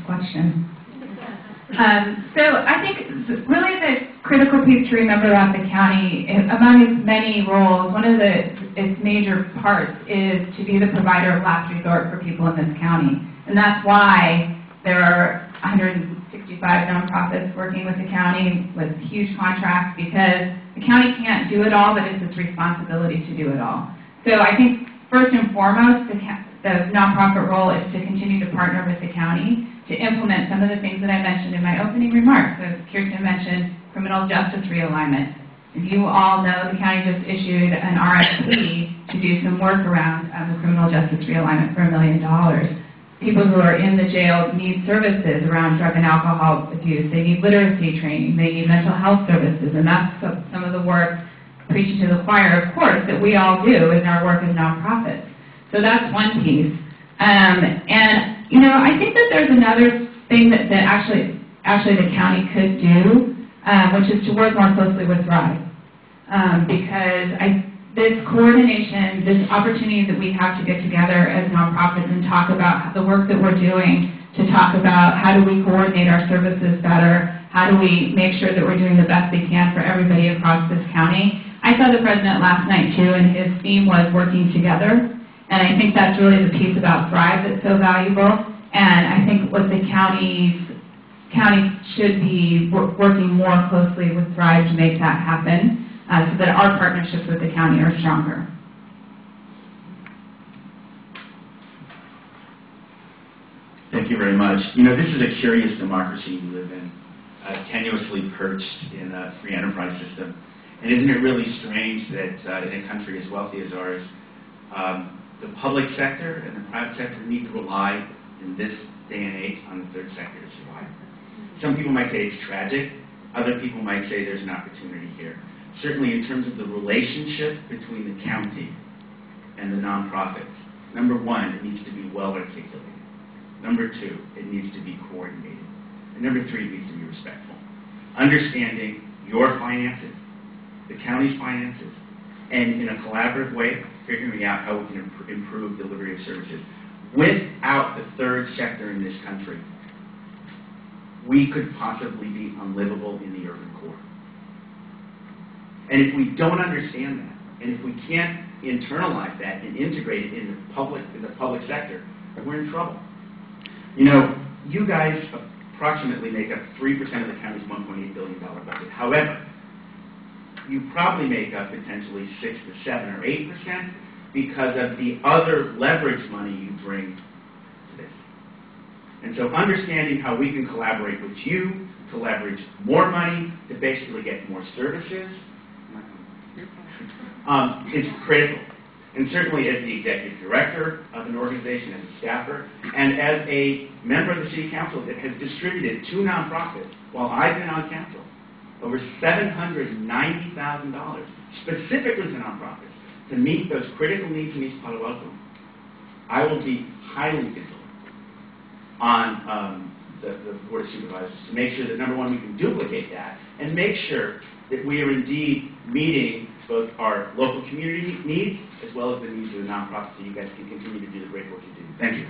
question. So I think really the critical piece to remember about the county, among its many roles, one of its major parts is to be the provider of last resort for people in this county. And that's why there are 165 nonprofits working with the county with huge contracts, because the county can't do it all, but it's its responsibility to do it all. So I think first and foremost, the nonprofit role is to continue to partner with the county to implement some of the things that I mentioned in my opening remarks. So Kirsten mentioned criminal justice realignment. As you all know, the county just issued an RFP to do some work around the criminal justice realignment for $1 million. People who are in the jail need services around drug and alcohol abuse. They need literacy training. They need mental health services. And that's some of the work, preaching to the choir, of course, that we all do in our work as nonprofits. So that's one piece. And, you know, I think that there's another thing that actually the county could do, which is to work more closely with Thrive. Because this coordination, this opportunity that we have to get together as nonprofits and talk about the work that we're doing, to talk about how do we coordinate our services better, how do we make sure that we're doing the best we can for everybody across this county. I saw the president last night too, and his theme was working together. And I think that's really the piece about Thrive that's so valuable. And I think what the county should be working more closely with Thrive to make that happen, so that our partnerships with the county are stronger. Thank you very much. You know, this is a curious democracy we live in, tenuously perched in a free enterprise system. And isn't it really strange that in a country as wealthy as ours, the public sector and the private sector need to rely in this day and age on the third sector to survive. Some people might say it's tragic. Other people might say there's an opportunity here. Certainly in terms of the relationship between the county and the nonprofits, number one, it needs to be well articulated. Number two, it needs to be coordinated. And number three, it needs to be respectful. Understanding your finances, the county's finances, and in a collaborative way, figuring out how we can improve delivery of services. Without the third sector in this country, we could possibly be unlivable in the urban core. And if we don't understand that, and if we can't internalize that and integrate it in the public sector, we're in trouble. You know, you guys approximately make up 3% of the county's $1.8 billion budget. However, you probably make up potentially 6 to 7 or 8% because of the other leverage money you bring to this. And so understanding how we can collaborate with you to leverage more money to basically get more services is critical. And certainly as the executive director of an organization, as a staffer, and as a member of the city council that has distributed to nonprofits while I've been on council, over $790,000 specifically to nonprofits to meet those critical needs in East Palo Alto, I will be highly vigilant on the Board of Supervisors to make sure that, number one, we can duplicate that and make sure that we are indeed meeting both our local community needs as well as the needs of the nonprofits so you guys can continue to do the great work you do. Thank you.